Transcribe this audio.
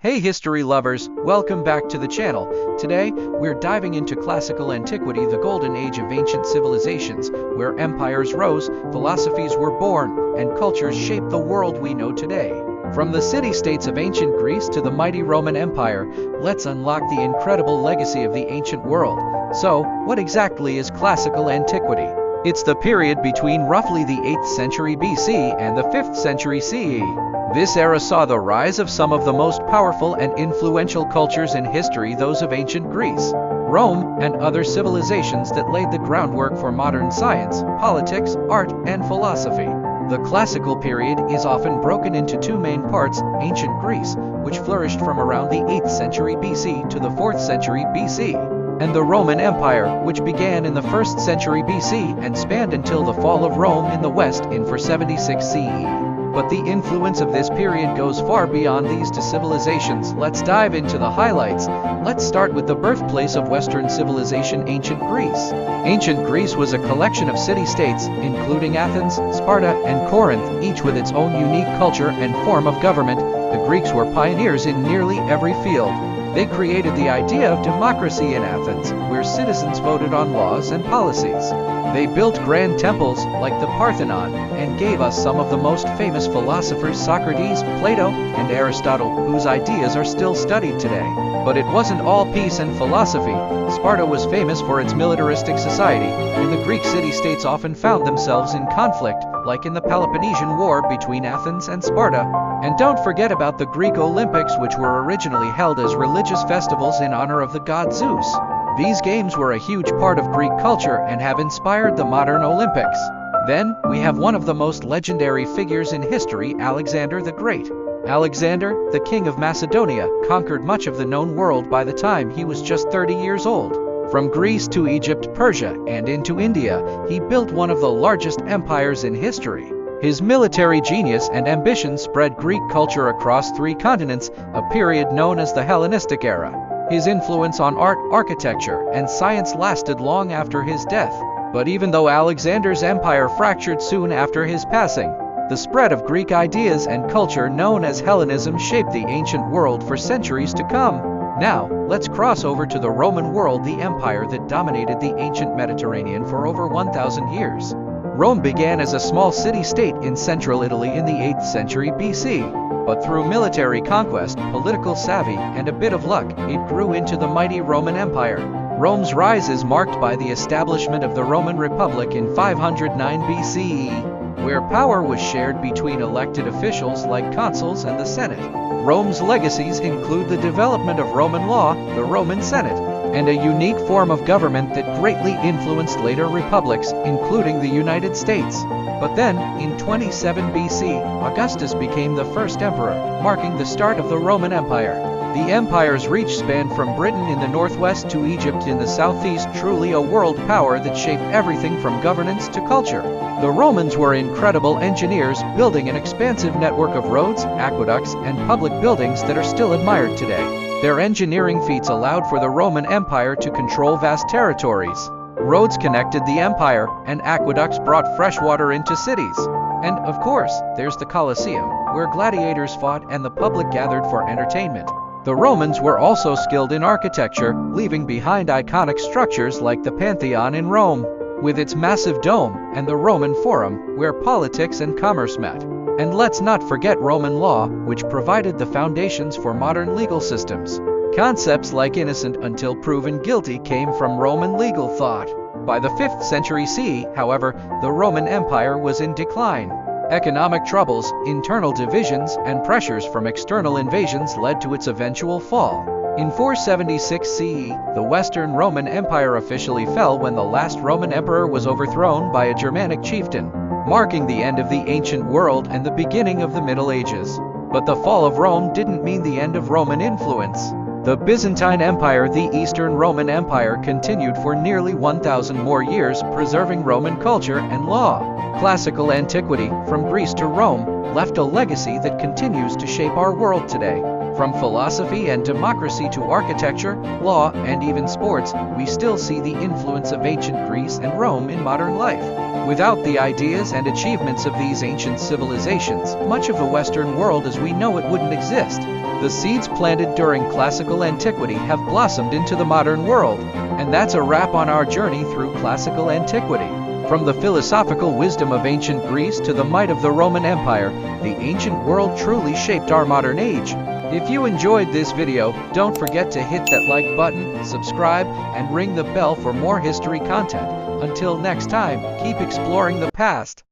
Hey history lovers, welcome back to the channel. Today, we're diving into classical antiquity, the golden age of ancient civilizations, where empires rose, philosophies were born, and cultures shaped the world we know today. From the city-states of ancient Greece to the mighty Roman Empire, let's unlock the incredible legacy of the ancient world. So, what exactly is classical antiquity? It's the period between roughly the 8th century BC and the 5th century CE. This era saw the rise of some of the most powerful and influential cultures in history, those of ancient Greece, Rome, and other civilizations that laid the groundwork for modern science, politics, art, and philosophy. The classical period is often broken into two main parts: ancient Greece, which flourished from around the 8th century BC to the 4th century BC, and the Roman Empire, which began in the 1st century BC and spanned until the fall of Rome in the west in 476 CE. But the influence of this period goes far beyond these two civilizations. Let's dive into the highlights. Let's start with the birthplace of Western civilization, ancient Greece. Ancient Greece was a collection of city-states, including Athens, Sparta, and Corinth, each with its own unique culture and form of government. The Greeks were pioneers in nearly every field. They created the idea of democracy in Athens, where citizens voted on laws and policies. They built grand temples, like the Parthenon, and gave us some of the most famous philosophers: Socrates, Plato, and Aristotle, whose ideas are still studied today. But it wasn't all peace and philosophy. Sparta was famous for its militaristic society, and the Greek city-states often found themselves in conflict, like in the Peloponnesian War between Athens and Sparta. And don't forget about the Greek Olympics, which were originally held as religious festivals in honor of the god Zeus. These games were a huge part of Greek culture and have inspired the modern Olympics. Then, we have one of the most legendary figures in history, Alexander the Great. Alexander, the king of Macedonia, conquered much of the known world by the time he was just 30 years old. From Greece to Egypt, Persia, and into India, he built one of the largest empires in history. His military genius and ambition spread Greek culture across 3 continents, a period known as the Hellenistic era. His influence on art, architecture, and science lasted long after his death. But even though Alexander's empire fractured soon after his passing, the spread of Greek ideas and culture known as Hellenism shaped the ancient world for centuries to come. Now, let's cross over to the Roman world, the empire that dominated the ancient Mediterranean for over 1,000 years. Rome began as a small city-state in central Italy in the 8th century BC. But through military conquest, political savvy, and a bit of luck, it grew into the mighty Roman Empire. Rome's rise is marked by the establishment of the Roman Republic in 509 BCE, where power was shared between elected officials like consuls and the Senate. Rome's legacies include the development of Roman law, the Roman Senate, and a unique form of government that greatly influenced later republics, including the United States. But then, in 27 BC, Augustus became the first emperor, marking the start of the Roman Empire. The empire's reach spanned from Britain in the northwest to Egypt in the southeast, truly a world power that shaped everything from governance to culture. The Romans were incredible engineers, building an expansive network of roads, aqueducts, and public buildings that are still admired today. Their engineering feats allowed for the Roman Empire to control vast territories. Roads connected the empire, and aqueducts brought fresh water into cities. And, of course, there's the Colosseum, where gladiators fought and the public gathered for entertainment. The Romans were also skilled in architecture, leaving behind iconic structures like the Pantheon in Rome, with its massive dome, and the Roman Forum, where politics and commerce met. And let's not forget Roman law, which provided the foundations for modern legal systems. Concepts like innocent until proven guilty came from Roman legal thought. By the 5th century CE, however, the Roman Empire was in decline. Economic troubles, internal divisions, and pressures from external invasions led to its eventual fall. In 476 CE, the Western Roman Empire officially fell when the last Roman emperor was overthrown by a Germanic chieftain, marking the end of the ancient world and the beginning of the Middle Ages. But the fall of Rome didn't mean the end of Roman influence. The Byzantine Empire, the Eastern Roman Empire, continued for nearly 1,000 more years, preserving Roman culture and law. Classical antiquity, from Greece to Rome, left a legacy that continues to shape our world today. From philosophy and democracy to architecture, law, and even sports, we still see the influence of ancient Greece and Rome in modern life. Without the ideas and achievements of these ancient civilizations, much of the Western world as we know it wouldn't exist. The seeds planted during classical antiquity have blossomed into the modern world. And that's a wrap on our journey through classical antiquity. From the philosophical wisdom of ancient Greece to the might of the Roman Empire, the ancient world truly shaped our modern age. If you enjoyed this video, don't forget to hit that like button, subscribe, and ring the bell for more history content. Until next time, keep exploring the past.